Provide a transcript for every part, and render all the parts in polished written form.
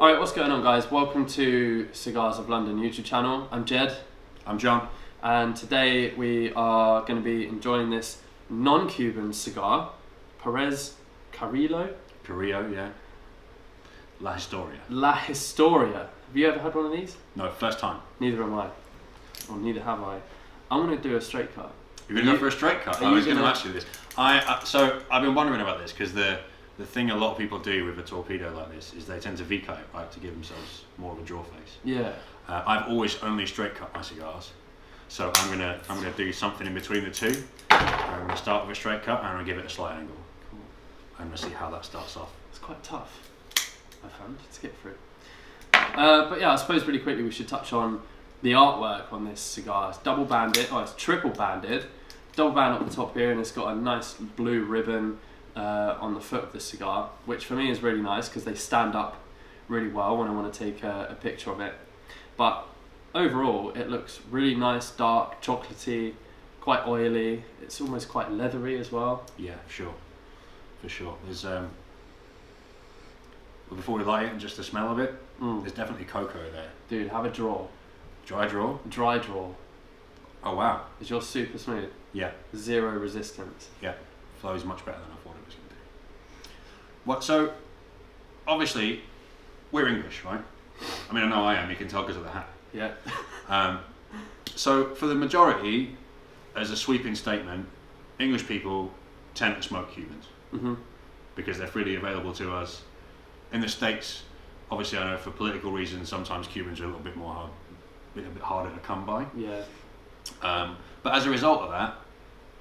Alright, what's going on, guys? Welcome to Cigars of London YouTube channel. I'm Jed. I'm John. And today we are going to be enjoying this non-Cuban cigar, Perez Carrillo. Carrillo, yeah. La Historia. La Historia. Have you ever had one of these? No, first time. Neither am I. Or neither have I. I'm going to do a straight cut. You're going to go for a straight cut? I was going to ask you this. So I've been wondering about this because the thing a lot of people do with a torpedo like this is they tend to V-cut it, right, to give themselves more of a draw face. Yeah. I've always only straight cut my cigars, so I'm gonna do something in between the two. I'm gonna start with a straight cut and I'm gonna give it a slight angle. Cool. I'm gonna see how that starts off. It's quite tough, I found, to get through. But yeah, I suppose really quickly we should touch on the artwork on this cigar. It's double banded, it's triple banded. Double band up the top here, and it's got a nice blue ribbon on the foot of the cigar, which for me is really nice because they stand up really well when I want to take a picture of it. But overall it looks really nice, dark, chocolatey, quite oily. It's almost quite leathery as well. Yeah, for sure. There's before we light it and just the smell of it, there's definitely cocoa there. Dude, have a draw. Dry draw? Dry draw. Oh wow. Is yours super smooth? Yeah. Zero resistance. Yeah. Flows much better than I thought it was going to do. What? So, obviously, we're English, right? I mean, I know I am. You can tell because of the hat. Yeah. So, for the majority, as a sweeping statement, English people tend to smoke Cubans because they're freely available to us. In the States, obviously, I know for political reasons, sometimes Cubans are a little bit harder to come by. Yeah. But as a result of that,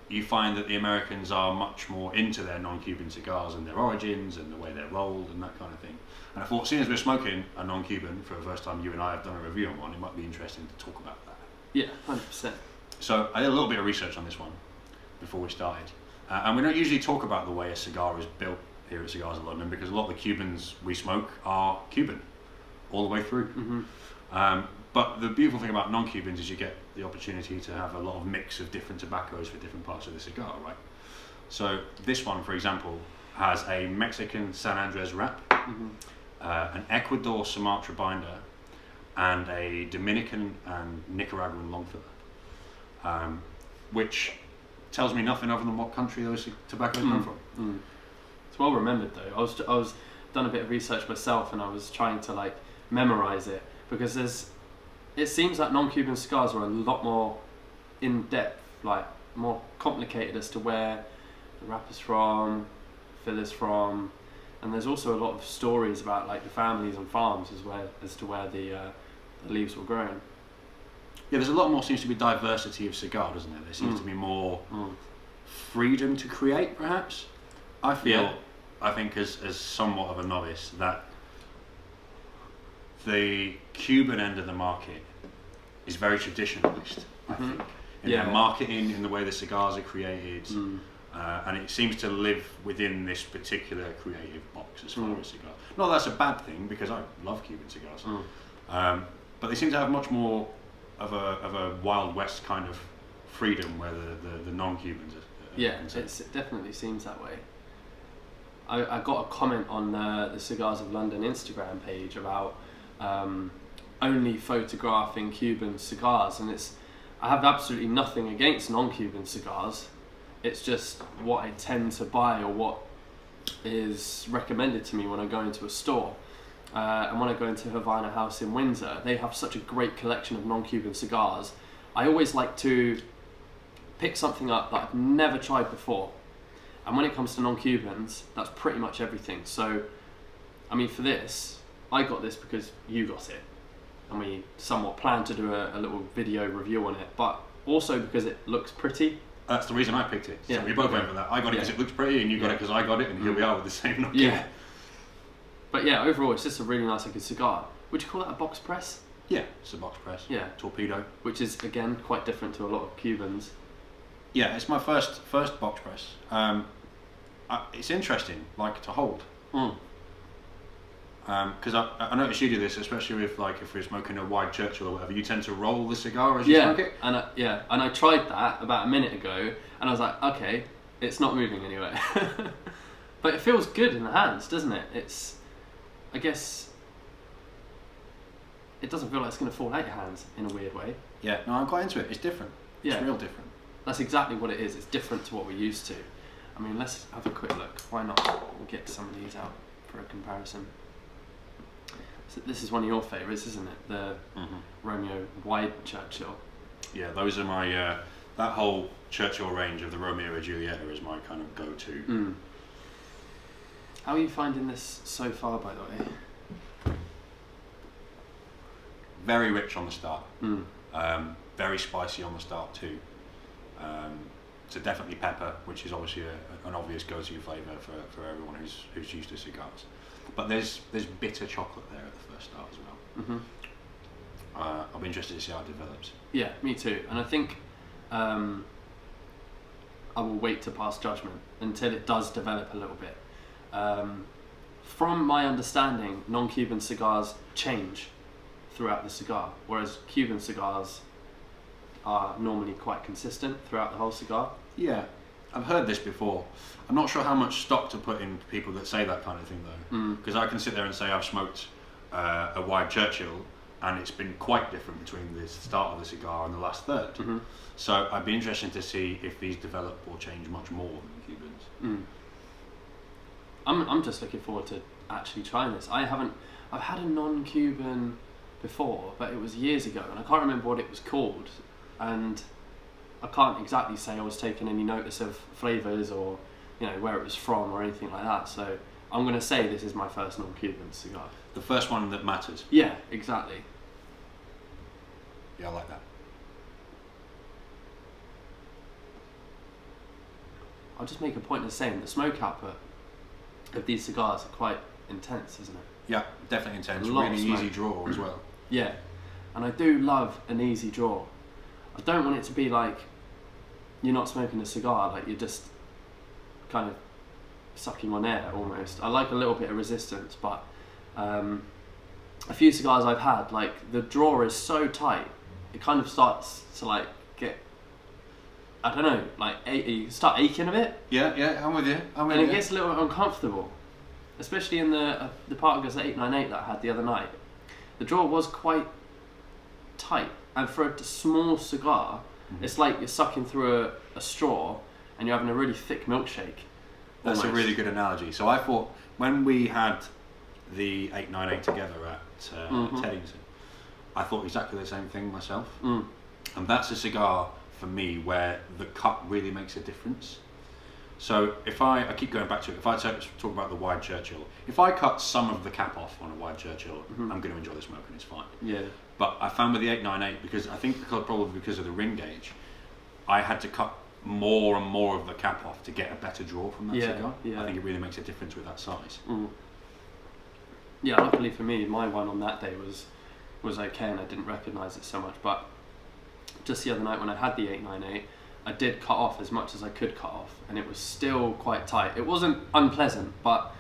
you find that the Americans are much more into their non-Cuban cigars and their origins and the way they're rolled and that kind of thing. And I thought, seeing as we're smoking a non-Cuban for the first time, you and I have done a review on one, it might be interesting to talk about that. Yeah, 100%. So I did a little bit of research on this one before we started. And we don't usually talk about the way a cigar is built here at Cigars of London because a lot of the Cubans we smoke are Cuban all the way through. But the beautiful thing about non-Cubans is you get the opportunity to have a lot of mix of different tobaccos for different parts of the cigar, right? So this one, for example, has a Mexican San Andres wrap, an Ecuador Sumatra binder, and a Dominican and Nicaraguan long filler, which tells me nothing other than what country those tobaccos come from. It's well remembered though. I was done a bit of research myself, and I was trying to memorize it because it seems like non-Cuban cigars are a lot more in-depth, more complicated as to where the wrapper's from, filler's from, and there's also a lot of stories about the families and farms as to where the leaves were grown. Yeah, there's a lot more, seems to be diversity of cigar, doesn't there? There seems to be more freedom to create, perhaps. I think as somewhat of a novice, that the Cuban end of the market is very traditionalist, I think, in their marketing, in the way the cigars are created, and it seems to live within this particular creative box as far as cigars. Not that that's a bad thing, because I love Cuban cigars, but they seem to have much more of a Wild West kind of freedom where the non-Cubans are. It definitely seems that way. I got a comment on the Cigars of London Instagram page about only photographing Cuban cigars, and I have absolutely nothing against non-Cuban cigars. It's just what I tend to buy or what is recommended to me when I go into a store. And when I go into Havana House in Windsor, they have such a great collection of non-Cuban cigars. I always like to pick something up that I've never tried before. And when it comes to non-Cubans, that's pretty much everything. So, I mean, for this, I got this because you got it. And we somewhat planned to do a little video review on it, but also because it looks pretty. That's the reason I picked it. So we both went for that. I got it because it looks pretty, and you got it because I got it, and here we are with the same non-Cuban. Yeah. But yeah, overall, it's just a really nice looking cigar. Would you call that a box press? Yeah, it's a box press. Yeah. Torpedo. Which is, again, quite different to a lot of Cubans. Yeah, it's my first box press. It's interesting, to hold. Because I noticed you do this, especially with if we're smoking a White Churchill or whatever. You tend to roll the cigar as you smoke it. And I tried that about a minute ago, and I was like, okay, it's not moving anywhere. But it feels good in the hands, doesn't it? I guess it doesn't feel like it's going to fall out your hands in a weird way. Yeah, no, I'm quite into it. It's different. Yeah. It's real different. That's exactly what it is. It's different to what we're used to. I mean, let's have a quick look. Why not? We'll get some of these out for a comparison. So this is one of your favourites, isn't it? The Romeo Wide Churchill. Yeah, those are my, that whole Churchill range of the Romeo and Julieta is my kind of go-to. Mm. How are you finding this so far, by the way? Very rich on the start. Mm. Very spicy on the start too. So definitely pepper, which is obviously an obvious go-to flavour for everyone who's used to cigars. But there's bitter chocolate there at the first start as well. Mm-hmm. I'll be interested to see how it develops. Yeah, me too. And I think I will wait to pass judgment until it does develop a little bit. From my understanding, non-Cuban cigars change throughout the cigar, whereas Cuban cigars are normally quite consistent throughout the whole cigar. Yeah, I've heard this before. I'm not sure how much stock to put in people that say that kind of thing though, because I can sit there and say I've smoked a Wide Churchill and it's been quite different between the start of the cigar and the last third. Mm-hmm. So I'd be interested to see if these develop or change much more than Cubans. Mm. I'm just looking forward to actually trying this. I've had a non-Cuban before, but it was years ago and I can't remember what it was called, and I can't exactly say I was taking any notice of flavours or where it was from or anything like that, so I'm going to say this is my first non-Cuban cigar. The first one that matters. Yeah, exactly. Yeah, I like that. I'll just make a point of saying the smoke output of these cigars are quite intense, isn't it? Yeah, definitely intense. A lot of really smoke. easy draw as well. Yeah, and I do love an easy draw. I don't want it to be like you're not smoking a cigar, like you're just kind of sucking on air almost. I like a little bit of resistance, but a few cigars I've had, like the draw is so tight, it kind of starts to like get, I don't know, like you start aching a bit. Yeah, I'm with you. And it gets a little bit uncomfortable, especially in the Partagas 898 that I had the other night. The draw was quite tight, and for a small cigar, it's like you're sucking through a straw and you're having a really thick milkshake. That's almost. a really good analogy. So I thought when we had the 898 together at Teddington, I thought exactly the same thing myself. Mm. And that's a cigar for me where the cut really makes a difference. So if I keep going back to it, if I talk about the Wide Churchill, if I cut some of the cap off on a Wide Churchill, I'm going to enjoy the smoke and it's fine. Yeah. But I found with the 898, because I think probably because of the ring gauge, I had to cut more and more of the cap off to get a better draw from that cigar. Yeah. I think it really makes a difference with that size. Mm. Yeah, luckily for me, my one on that day was okay and I didn't recognise it so much. But just the other night when I had the 898, I did cut off as much as I could cut off, and it was still quite tight. It wasn't unpleasant, but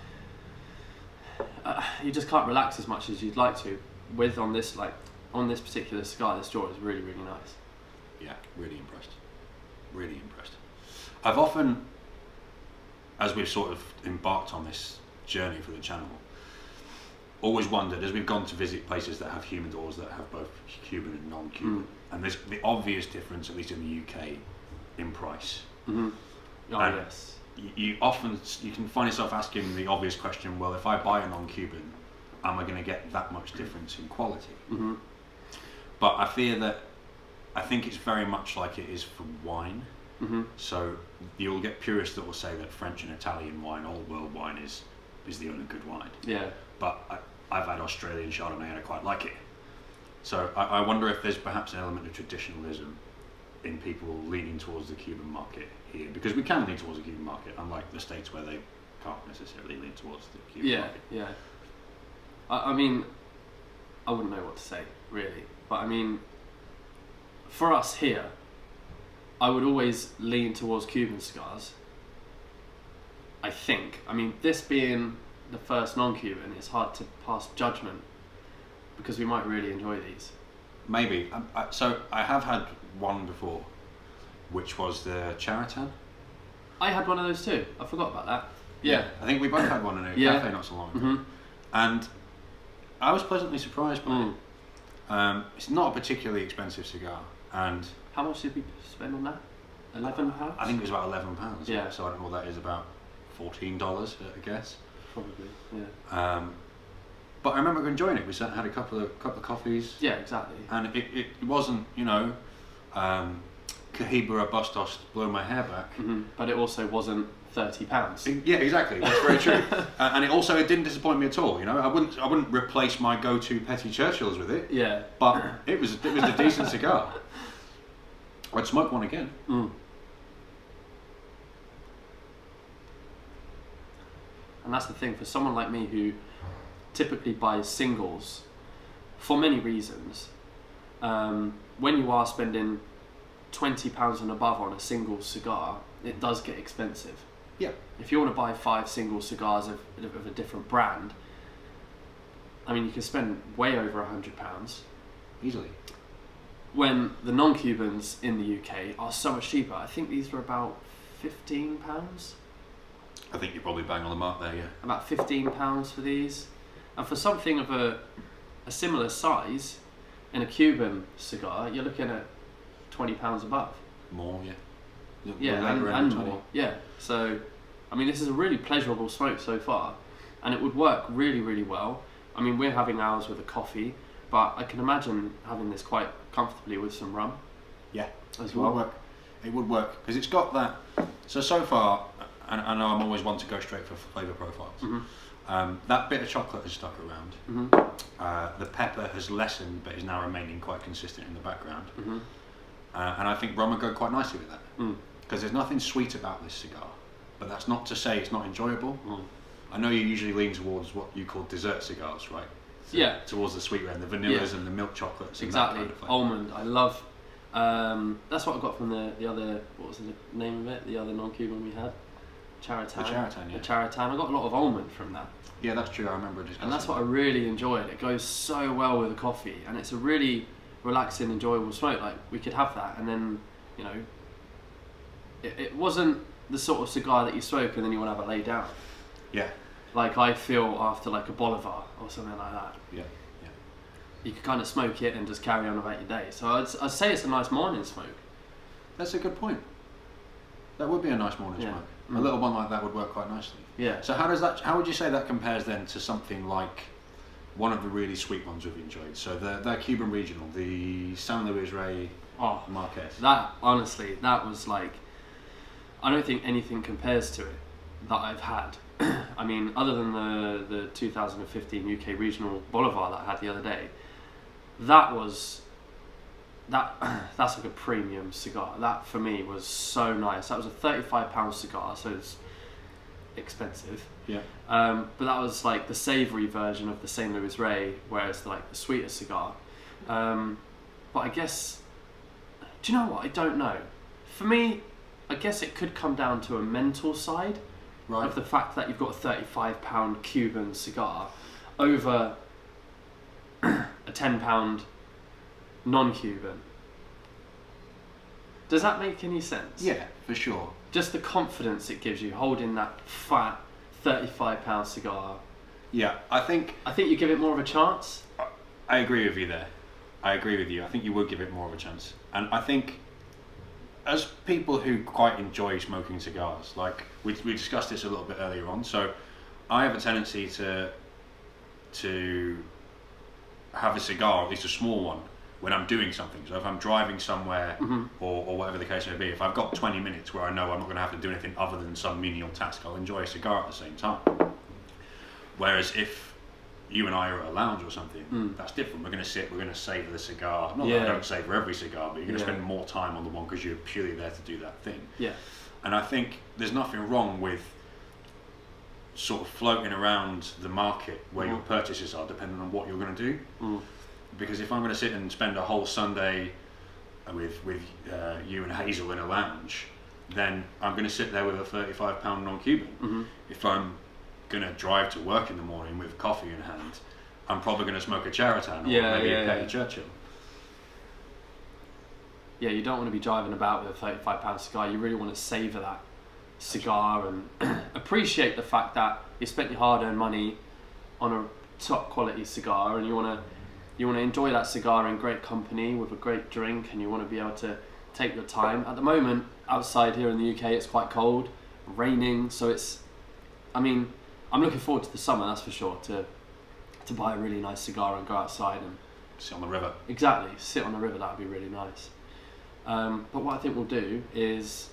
you just can't relax as much as you'd like to. On this particular cigar, this draw is really, really nice. Yeah, really impressed. Really impressed. I've often, as we've sort of embarked on this journey for the channel, always wondered, as we've gone to visit places that have humidors that have both Cuban and non-Cuban, and there's the obvious difference, at least in the UK, in price. Mm-hmm. Oh, and yes. You can find yourself asking the obvious question, well, if I buy a non-Cuban, am I going to get that much difference in quality? Mm-hmm. But I think it's very much like it is for wine. Mm-hmm. So you'll get purists that will say that French and Italian wine, old world wine, is the only good wine. Yeah. But I've had Australian Chardonnay and I quite like it. So I wonder if there's perhaps an element of traditionalism in people leaning towards the Cuban market here, because we can lean towards the Cuban market, unlike the States where they can't necessarily lean towards the Cuban market. Yeah. I mean, I wouldn't know what to say really, but I mean, for us here, I would always lean towards Cuban cigars. I think. I mean, this being the first non-Cuban, it's hard to pass judgment because we might really enjoy these. Maybe. So I have had one before, which was the Charatan. I had one of those too. I forgot about that. Yeah. I think we both had one in a cafe not so long ago. Mm-hmm. And I was pleasantly surprised by it. It's not a particularly expensive cigar, and How much did we spend on that? £11? I think it was about £11. Yeah. So I don't know what that is, about $14, I guess. Probably, yeah. But I remember enjoying it. We had a couple of coffees. Yeah, exactly. And it wasn't, Cohiba Bustos blow my hair back. Mm-hmm. But it also wasn't £30. Yeah, exactly. That's very true. And it didn't disappoint me at all. I wouldn't replace my go-to Petty Churchills with it. Yeah. But it was a decent cigar. I'd smoke one again. Mm. And that's the thing, for someone like me who typically buys singles for many reasons, when you are spending £20 and above on a single cigar, it does get expensive. Yeah. If you want to buy 5 single cigars of a different brand, I mean, you can spend way over £100 Easily. when the non-Cubans in the UK are so much cheaper. I think these were about £15. I think you're probably bang on the mark there, yeah. About £15 for these, and for something of a similar size in a Cuban cigar, you're looking at £20 above. More, yeah. Yeah, and more. Yeah. So, I mean, this is a really pleasurable smoke so far, and it would work really, really well. I mean, we're having ours with a coffee, but I can imagine having this quite comfortably with some rum. Yeah, as it well. would work. It would work because it's got that. So far, and I know I'm always one to go straight for flavour profiles. Mm-hmm. That bit of chocolate has stuck around. Mm-hmm. The pepper has lessened, but is now remaining quite consistent in the background. Mm-hmm. And I think rum would go quite nicely with that. Mm. Because there's nothing sweet about this cigar, but that's not to say it's not enjoyable. Mm. I know you usually lean towards what you call dessert cigars, right? So Yeah. Towards the sweeter end, the vanillas and the milk chocolates. Exactly. And that kind of flavour. Almond. I love. That's what I got from the other. What was the name of it? The other non-Cuban we had. Charatan. The Charatan, yeah. The Charatan. I got a lot of almond from that. Yeah, that's true. I remember discussing. And that's what I really enjoyed. It goes so well with a coffee, and it's a really relaxing, enjoyable smoke. Like, we could have that, and then, it wasn't the sort of cigar that you smoke and then you want to have it laid down. Yeah. Like I feel after like a Bolivar or something like that. Yeah. You could kind of smoke it and just carry on about your day. So I'd say it's a nice morning smoke. That's a good point. That would be a nice morning smoke. Mm. A little one like that would work quite nicely. Yeah. So how would you say that compares then to something like one of the really sweet ones we've enjoyed? So the Cuban regional, the San Luis Rey Marquez. That, honestly, that was like, I don't think anything compares to it that I've had. I mean, other than the 2015 UK regional Bolivar that I had the other day, that's like a premium cigar. That for me was so nice. That was a £35 cigar, so it's expensive. Yeah. But that was like the savoury version of the St. Louis Rey, where it's like the sweeter cigar. But I guess, do you know what? I don't know. For me, I guess it could come down to a mental side of the fact that you've got a £35 Cuban cigar over a £10 non-Cuban. Does that make any sense? Yeah, for sure. Just the confidence it gives you holding that fat £35 cigar. Yeah, I think you give it more of a chance. I agree with you there. I agree with you. I think you would give it more of a chance. And I think as people who quite enjoy smoking cigars, like we discussed this a little bit earlier on, so I have a tendency to have a cigar, at least a small one, when I'm doing something. So if I'm driving somewhere or whatever the case may be, if I've got 20 minutes where I know I'm not going to have to do anything other than some menial task, I'll enjoy a cigar at the same time. Whereas if you and I are at a lounge or something, that's different. We're going to sit, we're going to savour the cigar. Not that I don't savour every cigar, but you're going to spend more time on the one because you're purely there to do that thing. Yeah. And I think there's nothing wrong with sort of floating around the market where your purchases are, depending on what you're going to do. Because if I'm going to sit and spend a whole Sunday with you and Hazel in a lounge, then I'm going to sit there with a £35 non-Cuban. If I'm going to drive to work in the morning with coffee in hand, I'm probably going to smoke a Charatan or maybe a Petty Churchill. Yeah, you don't want to be driving about with a £35 cigar. You really want to savour that cigar and appreciate the fact that you spent your hard-earned money on a top quality cigar, and you want you want to enjoy that cigar in great company with a great drink, and you want to be able to take your time. At the moment, outside here in the UK, it's quite cold, raining, so I'm looking forward to the summer, that's for sure, to buy a really nice cigar and go outside and sit on the river. Exactly, sit on the river, that would be really nice. But what I think we'll do is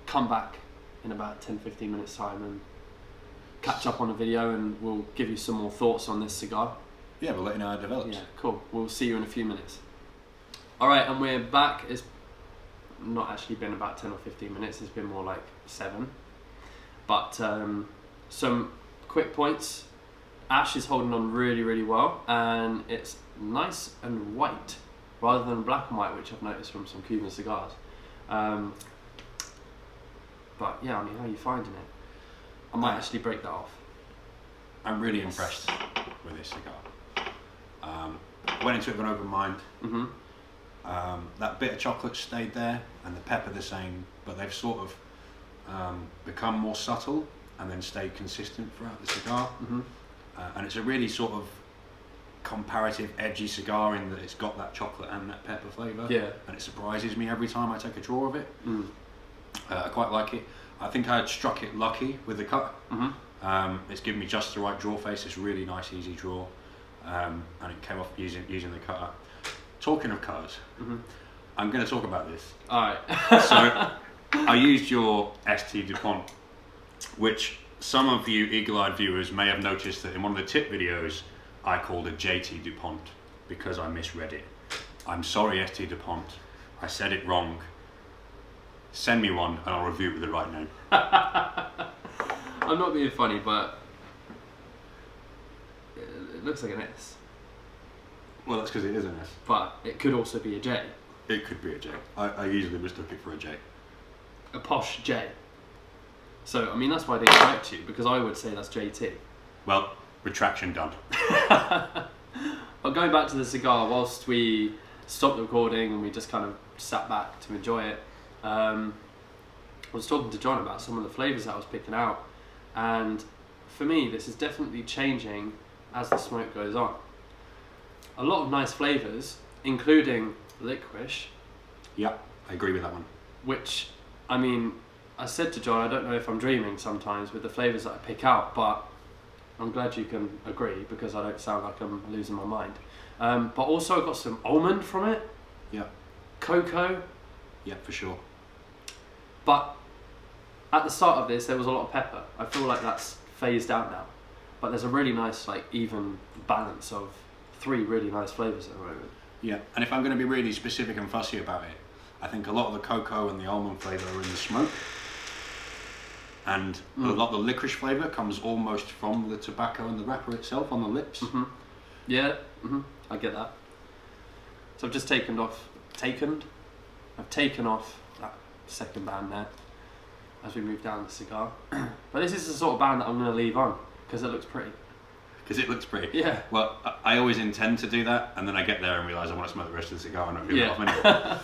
come back in about 10-15 minutes time and catch up on a video, and we'll give you some more thoughts on this cigar. Yeah, we'll let you know how it develops. Yeah, cool. We'll see you in a few minutes. Alright, and we're back. It's not actually been about 10 or 15 minutes, it's been more like 7. But some quick points. Ash is holding on really, really well, and it's nice and white rather than black and white, which I've noticed from some Cuban cigars. But yeah, I mean, how are you finding it? I might actually break that off. I'm really impressed with this cigar. I went into it with an open mind. Mm-hmm. That bit of chocolate stayed there, and the pepper the same, but they've sort of become more subtle and then stayed consistent throughout the cigar. Mm-hmm. And it's a really sort of comparative edgy cigar in that it's got that chocolate and that pepper flavour. Yeah. And it surprises me every time I take a draw of it. Mm. I quite like it. I think I had struck it lucky with the cut. Mm-hmm. It's given me just the right draw face. It's really nice, easy draw. And it came off using the cutter. Talking of cutters, Mm-hmm. I'm going to talk about this. Alright. So I used your ST DuPont, which some of you eagle-eyed viewers may have noticed that in one of the tip videos I called a JT DuPont because I misread it. I'm sorry, ST DuPont. I said it wrong. Send me one and I'll review it with the right name. I'm not being funny, but it looks like an S. Well, that's because it is an S. But it could also be a J. It could be a J. I usually mistook it for a J. A posh J. So, I mean, that's why I didn't correct you, because I would say that's JT. Well, retraction done. But going back to the cigar, whilst we stopped recording and we just kind of sat back to enjoy it, I was talking to John about some of the flavours that I was picking out, and for me this is definitely changing as the smoke goes on. A lot of nice flavours, including liquorice. Yeah, I agree with that one. Which, I mean, I said to John, I don't know if I'm dreaming sometimes with the flavours that I pick out, but I'm glad you can agree because I don't sound like I'm losing my mind. But also I got some almond from it. Yeah. Cocoa. Yeah, for sure. But at the start of this, there was a lot of pepper. I feel like that's phased out now. But there's a really nice, like, even balance of 3 really nice flavours at the moment. Yeah, and if I'm going to be really specific and fussy about it, I think a lot of the cocoa and the almond flavour are in the smoke. And a lot of the licorice flavour comes almost from the tobacco and the wrapper itself on the lips. Mm-hmm. Yeah, I get that. So I've just taken off that second band there as we move down the cigar. But this is the sort of band that I'm going to leave on because it looks pretty. Because it looks pretty. Yeah. Well, I always intend to do that, and then I get there and realise I want to smoke the rest of the cigar and not give it off anyway.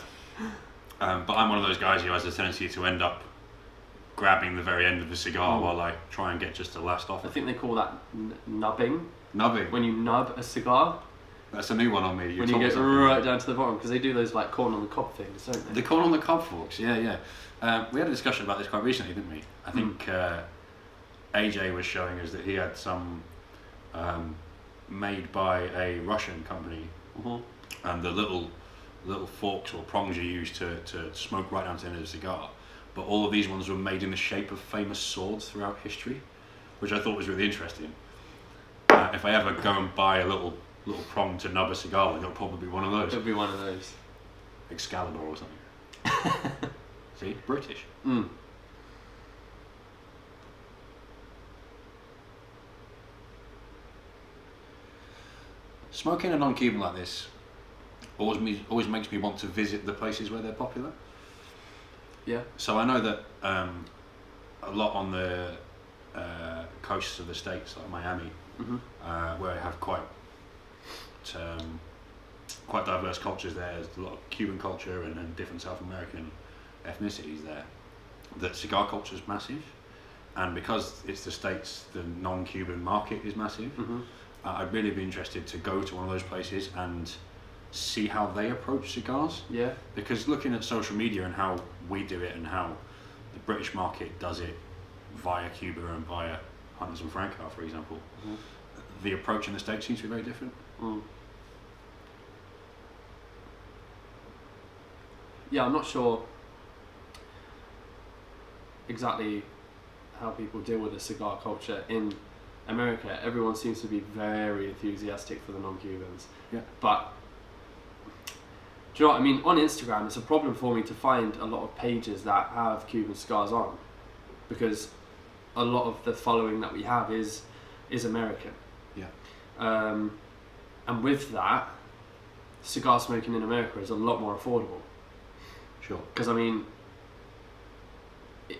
But I'm one of those guys who has a tendency to end up grabbing the very end of the cigar while I try and get just the last off. I think they call that nubbing. Nubbing. When you nub a cigar. That's a new one on me. When you get right down to the bottom, because they do those like corn on the cob things, don't they? The corn on the cob forks, yeah. We had a discussion about this quite recently, didn't we? I think AJ was showing us that he had some made by a Russian company, and the little forks or prongs you use to smoke right down to the end of the cigar. But all of these ones were made in the shape of famous swords throughout history, which I thought was really interesting. If I ever go and buy a little prong to nub a cigar with, it'll probably be one of those. It'll be one of those. Excalibur or something. See? British. Smoking a non-Cuban like this always makes me want to visit the places where they're popular. Yeah. So I know that a lot on the coasts of the States, like Miami, where I have quite diverse cultures there. There's a lot of Cuban culture and different South American ethnicities there. That cigar culture is massive, and because it's the States, the non-Cuban market is massive. I'd really be interested to go to one of those places and see how they approach cigars. Yeah. Because looking at social media and how we do it and how the British market does it via Cuba and via Hunters and Francois, for example, the approach in the States seems to be very different. Yeah, I'm not sure exactly how people deal with the cigar culture in America. Everyone seems to be very enthusiastic for the non-Cubans. Yeah. But do you know what I mean? On Instagram, it's a problem for me to find a lot of pages that have Cuban cigars on, because a lot of the following that we have is American. Yeah. And with that, cigar smoking in America is a lot more affordable. Sure. Because I mean,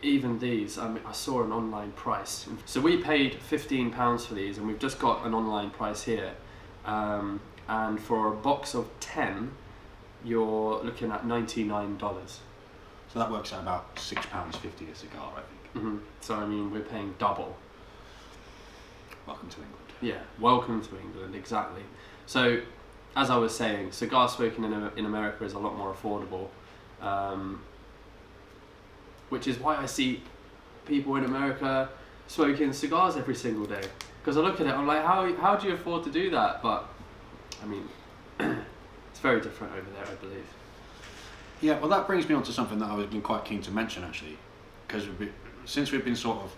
even these, I saw an online price. So we paid £15 for these, and we've just got an online price here. And for a box of 10, you're looking at $99. So that works out about £6.50 a cigar, I think. So I mean, we're paying double. Welcome to England. Yeah, welcome to England, exactly. So, as I was saying, cigar smoking in America is a lot more affordable. Which is why I see people in America smoking cigars every single day. Because I look at it, I'm like, how do you afford to do that? But, I mean, it's very different over there, I believe. Yeah, well, that brings me on to something that I've been quite keen to mention, actually. Because since we've been sort of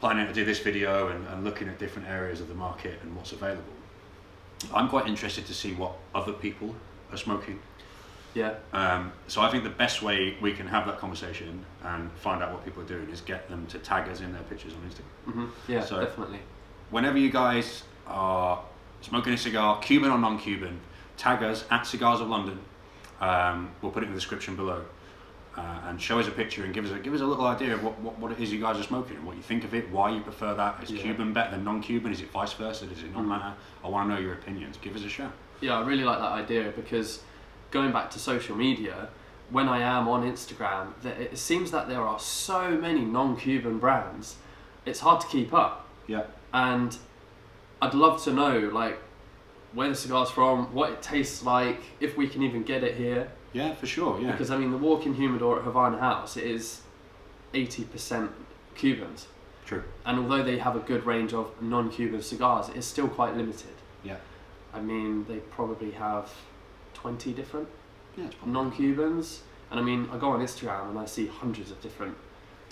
planning to do this video and looking at different areas of the market and what's available, I'm quite interested to see what other people are smoking. Yeah. So I think the best way we can have that conversation and find out what people are doing is get them to tag us in their pictures on Instagram. Yeah, so definitely. Whenever you guys are smoking a cigar, Cuban or non-Cuban, tag us at Cigars of London. We'll put it in the description below, and show us a picture and give us a little idea of what it is you guys are smoking and what you think of it, why you prefer that. Is Cuban better than non-Cuban? Is it vice versa? Does it not matter? I want to know your opinions. Give us a shout. Yeah, I really like that idea, because going back to social media, when I am on Instagram, it seems that there are so many non-Cuban brands, it's hard to keep up. Yeah. And I'd love to know, like, where the cigar's from, what it tastes like, if we can even get it here. Yeah, for sure, yeah. Because, I mean, the walk-in humidor at Havana House, it is 80% Cubans. True. And although they have a good range of non-Cuban cigars, it is still quite limited. Yeah. I mean, they probably have 20 different probably non-Cubans, and I mean, I go on Instagram and I see hundreds of different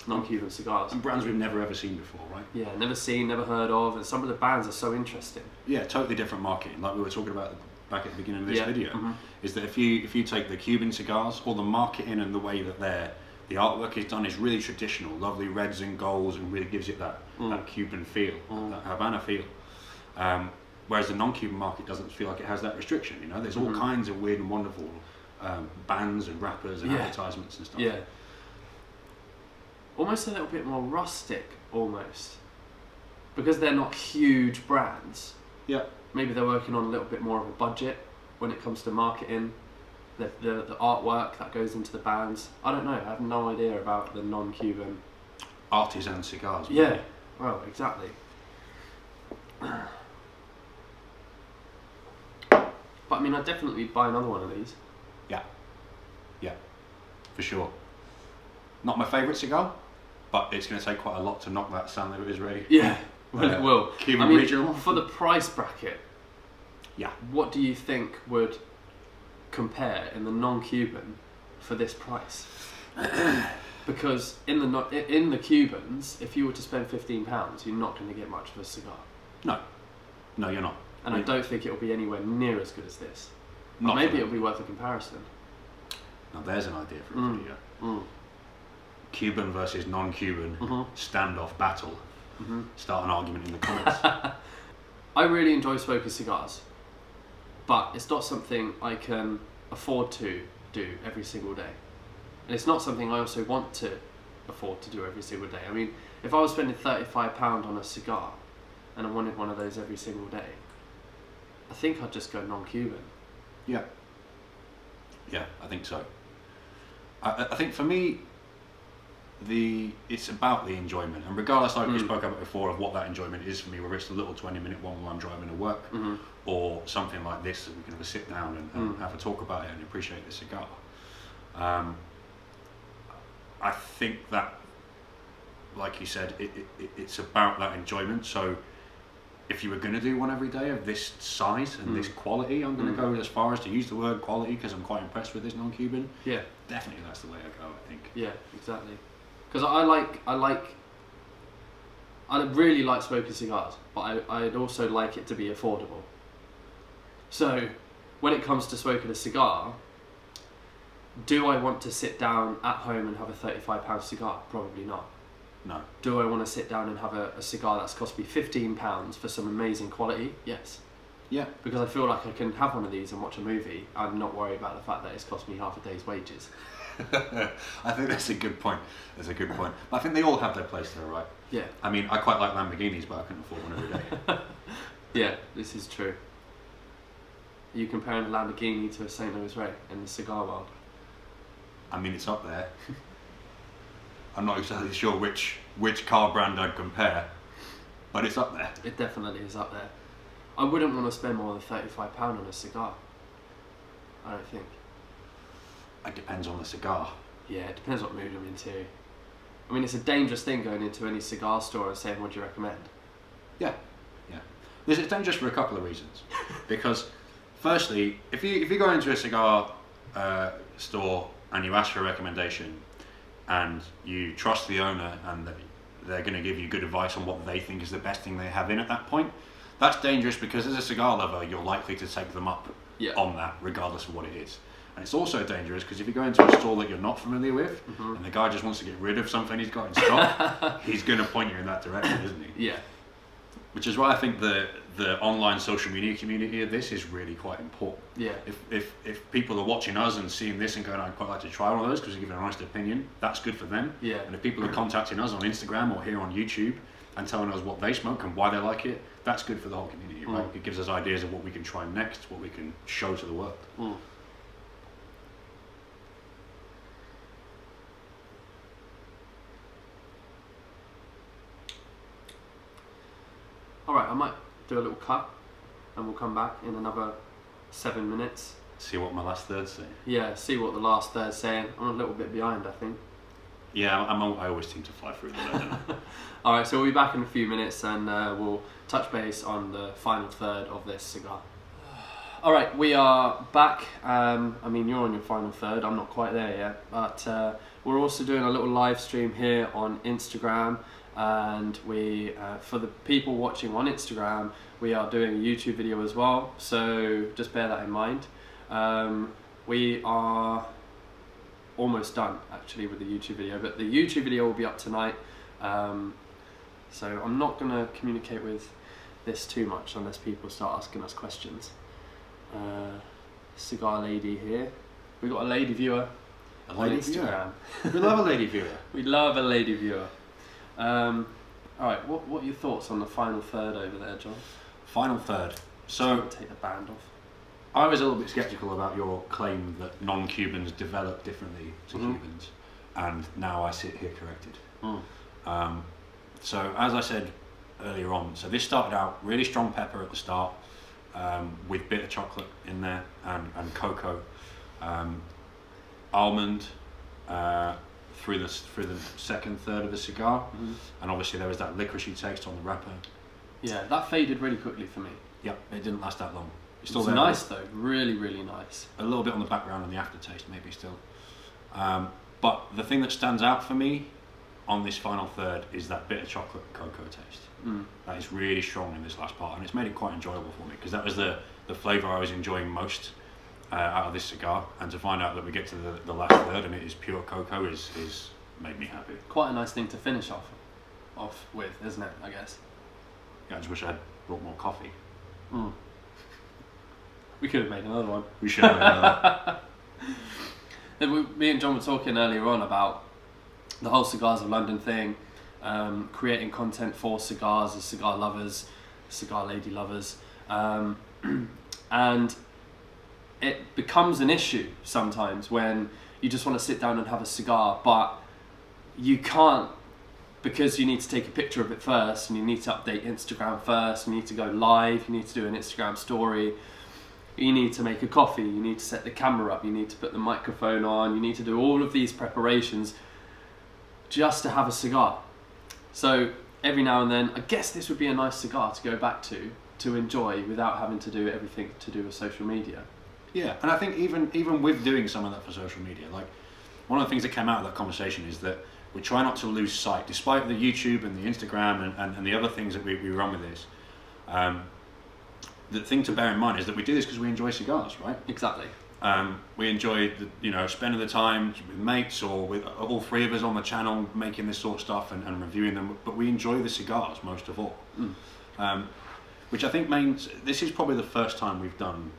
non-Cuban cigars. And brands we've never ever seen before, right? Yeah, never seen, never heard of, and some of the bands are so interesting. Yeah, totally different market. Like we were talking about back at the beginning of this video, Mm-hmm. is that if you take the Cuban cigars, all the marketing and the way that the artwork is done is really traditional, lovely reds and golds, and really gives it that Cuban feel, that Havana feel. Whereas the non-Cuban market doesn't feel like it has that restriction. You know, there's all kinds of weird and wonderful bands and rappers and advertisements and stuff. Yeah. Almost a little bit more rustic, almost, because they're not huge brands. Yeah. Maybe they're working on a little bit more of a budget when it comes to marketing, the artwork that goes into the bands. I don't know. I have no idea about the non-Cuban artisan cigars. Yeah. Well, exactly. But I mean, I'd definitely buy another one of these. Yeah, for sure. Not my favourite cigar, but it's going to take quite a lot to knock that San Luis Israeli. Yeah, well, it will. Cuban regional. For the price bracket, yeah. What do you think would compare in the non-Cuban for this price? Because in the Cubans, if you were to spend £15, you're not going to get much of a cigar. No, you're not. And I don't think it'll be anywhere near as good as this. Not maybe it'll be worth a comparison. Now there's an idea for a video. Cuban versus non-Cuban standoff battle. Start an argument in the comments. I really enjoy smoking cigars, but it's not something I can afford to do every single day. And it's not something I also want to afford to do every single day. I mean, if I was spending £35 on a cigar and I wanted one of those every single day, I think I'd just go non-Cuban. Yeah, I think so. I think for me, it's about the enjoyment, and regardless, like we spoke about before, of what that enjoyment is for me, whether it's a little 20-minute one while I'm driving to work, or something like this, that we can have a sit down and have a talk about it and appreciate the cigar. I think that, like you said, it's about that enjoyment. So if you were going to do one every day of this size and this quality, I'm going to go as far as to use the word quality, because I'm quite impressed with this non-Cuban. Yeah. Definitely that's the way I go, I think. Yeah, exactly. Because I really like smoking cigars, but I'd also like it to be affordable. So when it comes to smoking a cigar, do I want to sit down at home and have a £35 cigar? Probably not. No. Do I want to sit down and have a cigar that's cost me £15 for some amazing quality? Yes. Yeah. Because I feel like I can have one of these and watch a movie and not worry about the fact that it's cost me half a day's wages. I think that's a good point. That's a good point. But I think they all have their place there, right? Yeah. I mean, I quite like Lamborghinis, but I couldn't afford one every day. Yeah, this is true. Are you comparing a Lamborghini to a St. Louis Rey in the cigar world? I mean, it's up there. I'm not exactly sure which car brand I'd compare, but it's up there. It definitely is up there. I wouldn't want to spend more than £35 on a cigar. I don't think. It depends on the cigar. Yeah, it depends what mood I'm into. I mean, it's a dangerous thing going into any cigar store and saying, what do you recommend? Yeah, yeah. It's dangerous for a couple of reasons. Because, firstly, if you go into a cigar store and you ask for a recommendation, and you trust the owner and they're going to give you good advice on what they think is the best thing they have in at that point, that's dangerous, because as a cigar lover, you're likely to take them up on that, regardless of what it is. And it's also dangerous because if you go into a store that you're not familiar with, and the guy just wants to get rid of something he's got in stock, he's going to point you in that direction, isn't he? Yeah. Which is why I think the online social media community of this is really quite important. Yeah. If people are watching us and seeing this and going, I'd quite like to try one of those because we give an honest opinion, that's good for them. Yeah. And if people are contacting us on Instagram or here on YouTube and telling us what they smoke and why they like it, that's good for the whole community, right? It gives us ideas of what we can try next, what we can show to the world. Alright, I might do a little cut and we'll come back in another 7 minutes. See what my last third's saying. Yeah, see what the last third's saying. I'm a little bit behind, I think. Yeah, I always seem to fly through the lead, don't I? Alright, so we'll be back in a few minutes and we'll touch base on the final third of this cigar. Alright, we are back. I mean, you're on your final third, I'm not quite there yet, but we're also doing a little live stream here on Instagram. And we, for the people watching on Instagram, we are doing a YouTube video as well, so just bear that in mind. We are almost done actually with the YouTube video, but the YouTube video will be up tonight, so I'm not going to communicate with this too much unless people start asking us questions. Cigar lady here. We've got a lady viewer on Instagram. We love a lady viewer. We love a lady viewer. Alright, what are your thoughts on the final third over there, John? Final third. So, take the band off. I was a little bit sceptical about your claim that non-Cubans develop differently to Cubans, and now I sit here corrected. So, as I said earlier on, so this started out really strong pepper at the start, with bitter chocolate in there, and cocoa, almond, through the second third of the cigar, and obviously there was that licoricey taste on the wrapper. Yeah, that faded really quickly for me. Yep, it didn't last that long. It's still nice though, really, really nice. A little bit on the background and the aftertaste maybe still. But the thing that stands out for me on this final third is that bitter chocolate and cocoa taste. That is really strong in this last part, and it's made it quite enjoyable for me because that was the flavour I was enjoying most out of this cigar, and to find out that we get to the last third and it is pure cocoa is made me happy. Quite a nice thing to finish off with, isn't it, I guess? Yeah, I just wish I had brought more coffee. We could have made another one. We should have made another. Me and John were talking earlier on about the whole Cigars of London thing, creating content for cigars as cigar lovers, cigar lady lovers, and it becomes an issue sometimes when you just want to sit down and have a cigar, but you can't, because you need to take a picture of it first, and you need to update Instagram first, you need to go live, you need to do an Instagram story, you need to make a coffee, you need to set the camera up, you need to put the microphone on, you need to do all of these preparations just to have a cigar. So every now and then, I guess this would be a nice cigar to go back to enjoy without having to do everything to do with social media. Yeah, and I think even with doing some of that for social media, like one of the things that came out of that conversation is that we try not to lose sight, despite the YouTube and the Instagram and the other things that we run with this. The thing to bear in mind is that we do this because we enjoy cigars, right? Exactly. We enjoy spending the time with mates or with all three of us on the channel making this sort of stuff and reviewing them, but we enjoy the cigars most of all. Which I think means this is probably the first time we've done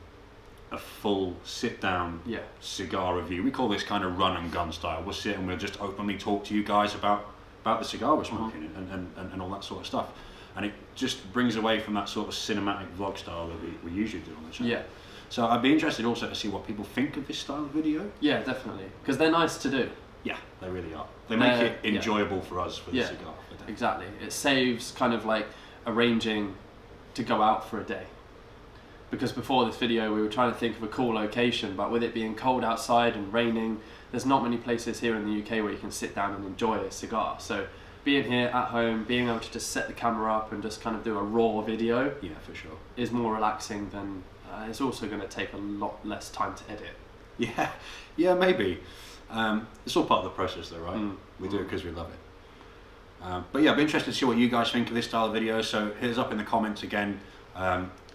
a full sit-down cigar review. We call this kind of run and gun style. We'll sit and we'll just openly talk to you guys about the cigar we're smoking and all that sort of stuff. And it just brings away from that sort of cinematic vlog style that we usually do on the channel. Yeah. So I'd be interested also to see what people think of this style of video. Yeah, definitely. Because they're nice to do. Yeah, they really are. They make it enjoyable for us for the cigar. Exactly. It saves kind of like arranging to go out for a day. Because before this video we were trying to think of a cool location, but with it being cold outside and raining, there's not many places here in the UK where you can sit down and enjoy a cigar. So being here at home, being able to just set the camera up and just kind of do a raw video, for sure, is more relaxing than it's also going to take a lot less time to edit. Yeah, maybe. It's all part of the process though, right? We do it because we love it. But yeah, I'd be interested to see what you guys think of this style of video. So hit us up in the comments again.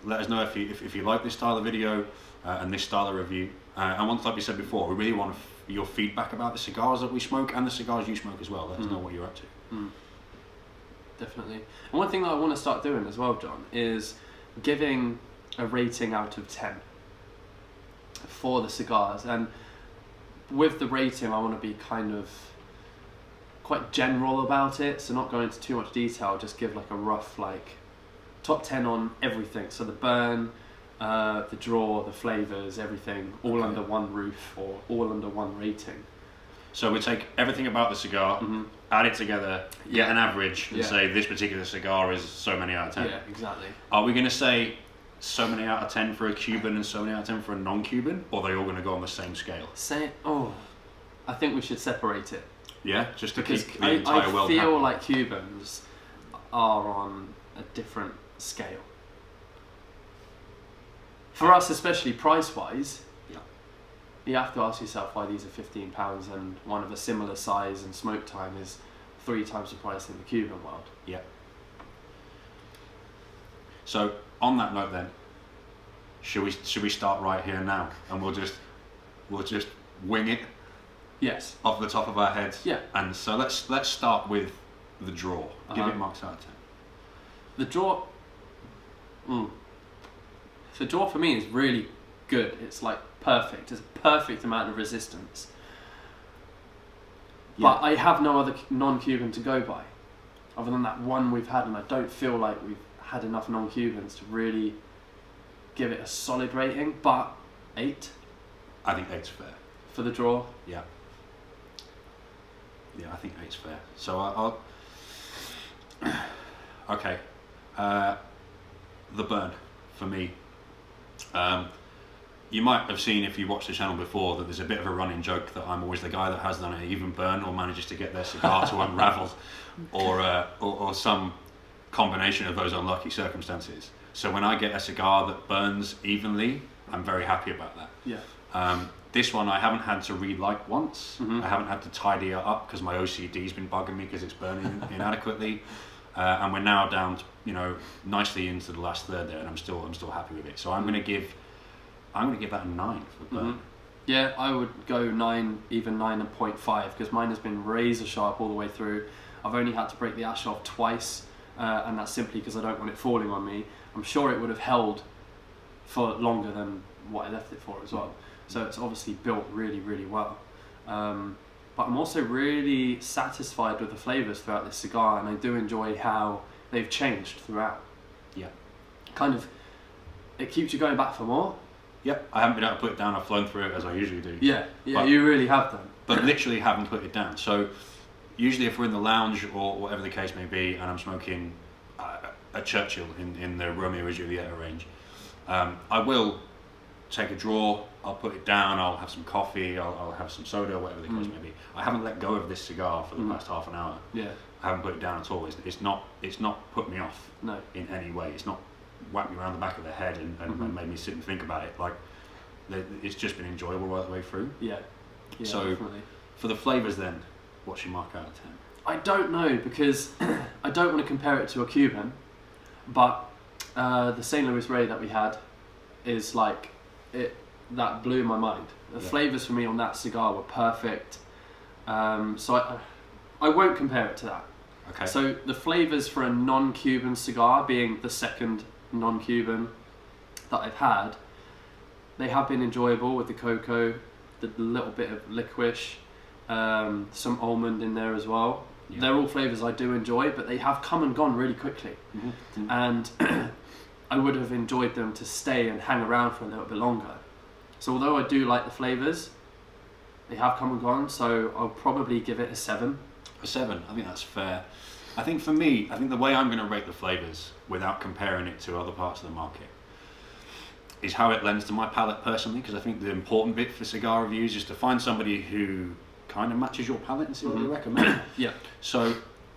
Let us know if you like this style of video and this style of review. And once, like we said before, we really want your feedback about the cigars that we smoke and the cigars you smoke as well. Let us know what you're up to. Definitely. And one thing that I want to start doing as well, John, is giving a rating out of 10 for the cigars. And with the rating, I want to be kind of quite general about it, so not go into too much detail, just give like a rough top 10 on everything. So the burn, the draw, the flavours, everything, all under one roof or all under one rating. So we take everything about the cigar, add it together, get an average, and say this particular cigar is so many out of 10. Yeah, exactly. Are we going to say so many out of 10 for a Cuban and so many out of 10 for a non-Cuban, or are they all going to go on the same scale? I think we should separate it. Yeah, just to because keep the entire world happy. I feel like Cubans are on a different scale. For us, especially price-wise, you have to ask yourself why these are £15 and one of a similar size and smoke time is 3 times the price in the Cuban world. Yeah. So on that note, then, should we start right here now, and we'll just wing it? Yes. Off the top of our heads. Yeah. And so let's start with the draw. Give it marks out of 10. The draw. The draw for me is really good. It's like perfect. It's a perfect amount of resistance. Yeah. But I have no other non-Cuban to go by, other than that one we've had, and I don't feel like we've had enough non-Cubans to really give it a solid rating. But 8. I think 8's fair. For the draw. Yeah. Yeah, I think 8's fair. So I'll. Okay. The burn for me. You might have seen, if you watched the channel before, that there's a bit of a running joke that I'm always the guy that has done an even burn or manages to get their cigar to unravel, or some combination of those unlucky circumstances. So when I get a cigar that burns evenly, I'm very happy about that. Yeah. This one I haven't had to relight once. I haven't had to tidy it up because my OCD's been bugging me because it's burning inadequately. And we're now down to, nicely into the last third there, and I'm still happy with it. So I'm going to give that a 9 for burn. Yeah, I would go 9, even 9.5, because mine has been razor sharp all the way through. I've only had to break the ash off twice, and that's simply because I don't want it falling on me. I'm sure it would have held for longer than what I left it for as well. So it's obviously built really, really well. But I'm also really satisfied with the flavours throughout this cigar, and I do enjoy how they've changed throughout. Yeah. Kind of, it keeps you going back for more. Yep, I haven't been able to put it down. I've flown through it as I usually do. Yeah, but, you really have done. But literally haven't put it down. So usually if we're in the lounge or whatever the case may be, and I'm smoking a Churchill in the Romeo and Julieta range, I will take a draw, I'll put it down, I'll have some coffee, I'll have some soda, whatever the case may be. I haven't let go of this cigar for the past half an hour. Yeah. I haven't put it down at all. It's not put me off in any way. It's not whacked me around the back of the head and made me sit and think about it. Like, it's just been enjoyable right the way through. Yeah. So definitely. For the flavours then, what's your mark out of 10? I don't know, because I don't want to compare it to a Cuban, but the St. Louis Ray that we had is like, that blew my mind. The flavours for me on that cigar were perfect. So I won't compare it to that. Okay. So the flavours for a non-Cuban cigar, being the second non-Cuban that I've had, they have been enjoyable with the cocoa, the little bit of licorice, some almond in there as well. Yeah. They're all flavours I do enjoy, but they have come and gone really quickly. And I would have enjoyed them to stay and hang around for a little bit longer. So although I do like the flavours, they have come and gone, so I'll probably give it a 7. A 7, I think that's fair. I think for me, the way I'm going to rate the flavours, without comparing it to other parts of the market, is how it lends to my palate personally, because I think the important bit for cigar reviews is to find somebody who kind of matches your palate and see what they recommend. Yeah. So,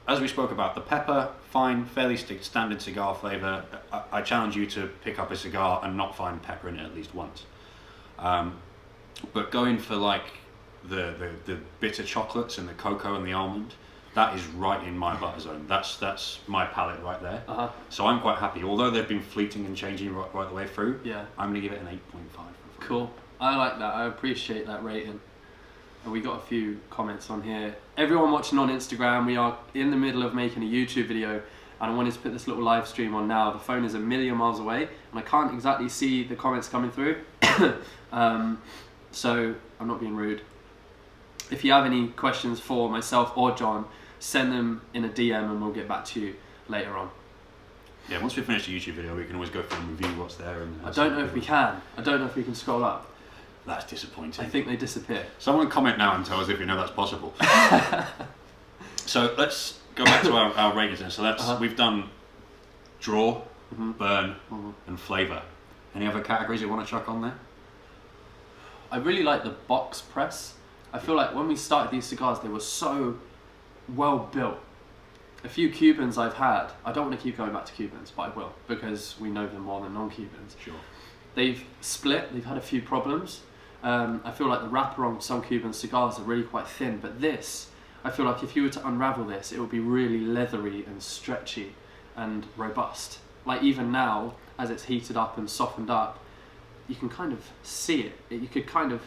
as we spoke about, the pepper, fine, fairly standard cigar flavour. I challenge you to pick up a cigar and not find pepper in it at least once. But going for like the bitter chocolates and the cocoa and the almond, that is right in my butter zone. That's my palate right there. So I'm quite happy. Although they've been fleeting and changing right the way through, I'm going to give it an 8.5. Cool. I like that. I appreciate that rating. And we got a few comments on here. Everyone watching on Instagram, we are in the middle of making a YouTube video, and I wanted to put this little live stream on now. The phone is a million miles away, and I can't exactly see the comments coming through. So I'm not being rude. If you have any questions for myself or John, send them in a DM and we'll get back to you later on. Yeah, once we finish the YouTube video, we can always go through and review what's there. I don't know if we can. I don't know if we can scroll up. That's disappointing. I think they disappear. Someone comment now and tell us if you know that's possible. So let's go back to our ratings then. So we've done draw, burn, and flavour. Any other categories you want to chuck on there? I really like the box press. I feel like when we started these cigars, they were so well built. A few Cubans I've had, I don't want to keep going back to Cubans, but I will, because we know them more than non-Cubans. Sure. They've split, they've had a few problems. I feel like the wrapper on some Cuban cigars are really quite thin, but this, I feel like if you were to unravel this, it would be really leathery and stretchy and robust. Like even now, as it's heated up and softened up, you can kind of see it. You could kind of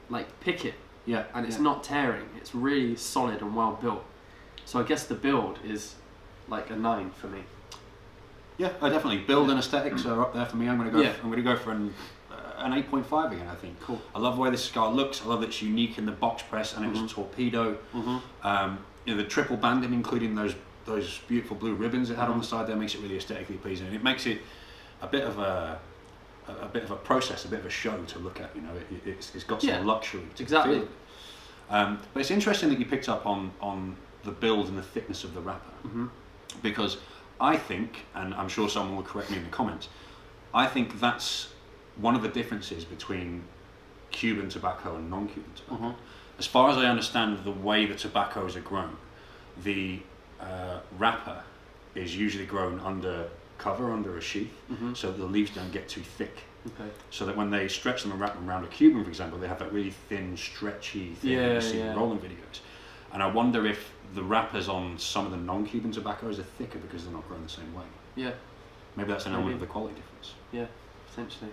like pick it. Yeah. And it's not tearing. It's really solid and well built. So I guess the build is like a 9 for me. Yeah, definitely. Build and aesthetics are up there for me. I'm going to go for an 8.5 again. I think. Cool. I love the way this cigar looks. I love that it's unique in the box press and it was a torpedo. The triple banding, including those beautiful blue ribbons it had on the side there, makes it really aesthetically pleasing. And it makes it a bit of a process, a bit of a show to look at. You know, it's got some luxury to feel. But it's interesting that you picked up on the build and the thickness of the wrapper, because I think, and I'm sure someone will correct me in the comments, I think that's one of the differences between Cuban tobacco and non-Cuban tobacco. As far as I understand the way that tobaccos are grown, the wrapper is usually grown under cover, under a sheath, so that the leaves don't get too thick. Okay. So that when they stretch them and wrap them around a Cuban, for example, they have that really thin, stretchy thing that you see in rolling videos. And I wonder if the wrappers on some of the non-Cuban tobaccos are thicker because they're not grown the same way. Yeah. Maybe that's an element of the quality difference. Yeah, potentially.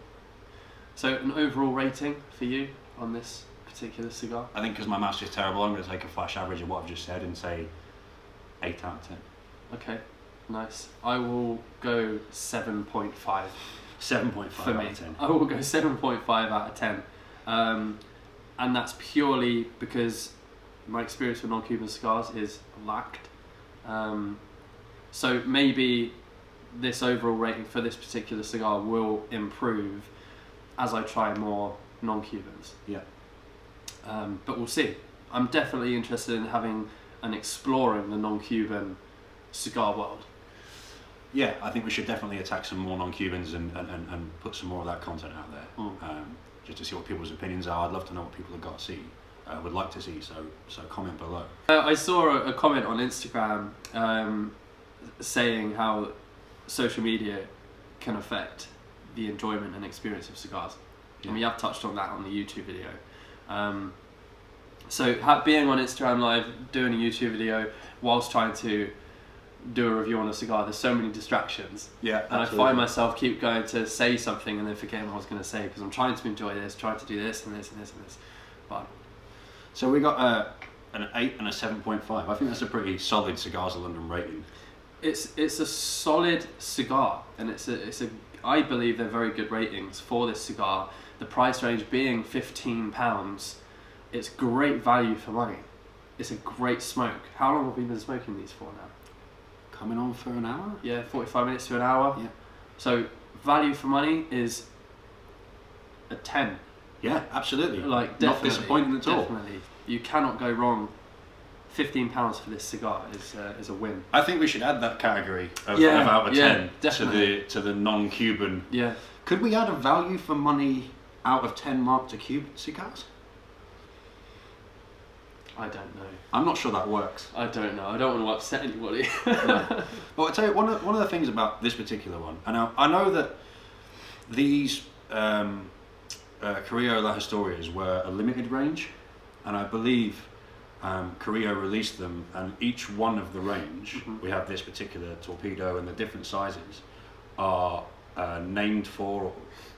So an overall rating for you on this particular cigar? I think because my maths is terrible, I'm going to take a flash average of what I've just said and say 8 out of 10. Okay, nice. I will go 7.5. 7.5 for out me. of 10. I will go 7.5 out of 10. And that's purely because my experience with non-Cuban cigars is lacked. So maybe this overall rating for this particular cigar will improve as I try more non-Cubans. Yeah. But we'll see. I'm definitely interested in having and exploring the non-Cuban cigar world. Yeah, I think we should definitely attack some more non-Cubans and put some more of that content out there, just to see what people's opinions are. I'd love to know what people have got to see, would like to see, so comment below. I saw a comment on Instagram saying how social media can affect the enjoyment and experience of cigars. Yeah. And we have touched on that on the YouTube video. So being on Instagram Live, doing a YouTube video whilst trying to do a review on a cigar, there's so many distractions. Yeah, and absolutely. I find myself keep going to say something and then forgetting what I was going to say because I'm trying to enjoy this, trying to do this and this and this and this. But so we got an 8 and a 7.5. I think that's a pretty solid Cigars of London rating. It's a solid cigar, and it's a I believe they're very good ratings for this cigar. The price range being £15, it's great value for money. It's a great smoke. How long have we been smoking these for now? Coming on for an hour? Yeah, 45 minutes to an hour. Yeah. So value for money is a 10. Yeah, absolutely. Like not disappointing at all. Definitely, you cannot go wrong. £15 for this cigar is a win. I think we should add that category of out of 10 to the non-Cuban. Yeah. Could we add a value for money out of 10 mark to Cuban cigars? I don't know. I'm not sure that works. I don't know. I don't want to upset anybody. No. But I'll tell you, one of the things about this particular one, and I know that these Carrillo La Historias were a limited range, and I believe Carrillo released them, and each one of the range, we have this particular torpedo and the different sizes, are named for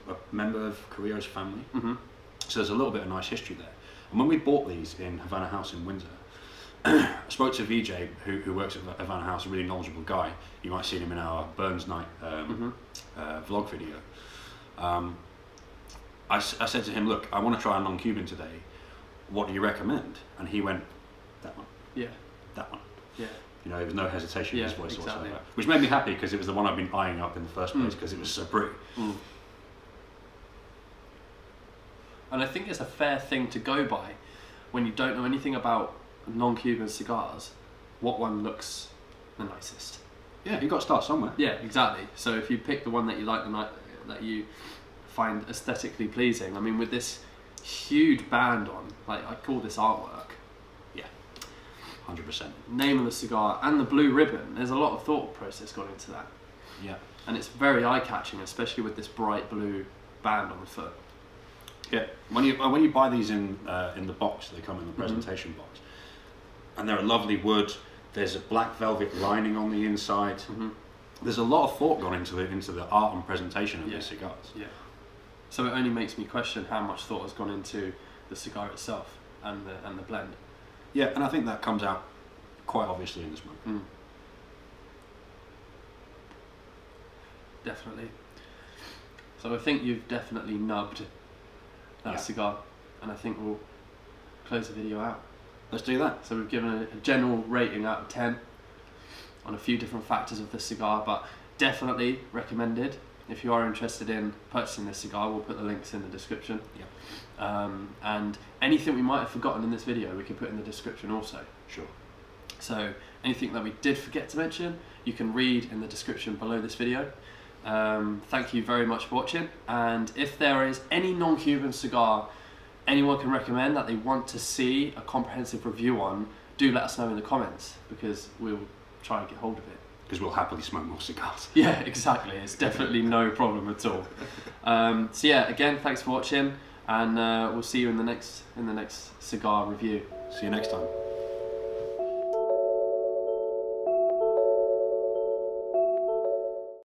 a member of Carrillo's family. So there's a little bit of nice history there. And when we bought these in Havana House in Windsor, I spoke to VJ, who works at Havana House, a really knowledgeable guy. You might have seen him in our Burns Night vlog video. I said to him, look, I want to try a non-Cuban today. What do you recommend? And he went, that one. Yeah. That one. Yeah. You know, there was no hesitation in his voice exactly. whatsoever. Which made me happy because it was the one I've been eyeing up in the first place because it was so pretty. And I think it's a fair thing to go by when you don't know anything about non-Cuban cigars, what one looks the nicest. Yeah, you've got to start somewhere. Yeah, exactly. So if you pick the one that you like, that you find aesthetically pleasing, I mean, with this huge band on, like, I call this artwork. Yeah, 100%. Name of the cigar and the blue ribbon, there's a lot of thought process gone into that. Yeah. And it's very eye-catching, especially with this bright blue band on the foot. Yeah, when you buy these in the box, they come in the presentation box, and they're a lovely wood. There's a black velvet lining on the inside. There's a lot of thought gone into the art and presentation of these cigars. Yeah. So it only makes me question how much thought has gone into the cigar itself and the blend. Yeah, and I think that comes out quite obviously in the smoke. Definitely. So I think you've definitely nubbed that cigar, and I think we'll close the video out. Let's do that. So we've given a general rating out of 10 on a few different factors of the cigar, but definitely recommended. If you are interested in purchasing this cigar, we'll put the links in the description. And anything we might have forgotten in this video, we can put in the description also. Sure. So anything that we did forget to mention, you can read in the description below this video. Thank you very much for watching, and if there is any non-Cuban cigar anyone can recommend that they want to see a comprehensive review on, do let us know in the comments, because we'll try and get hold of it. Because we'll happily smoke more cigars. Yeah, exactly. It's definitely no problem at all. So yeah, again, thanks for watching, and we'll see you in the next cigar review. See you next time.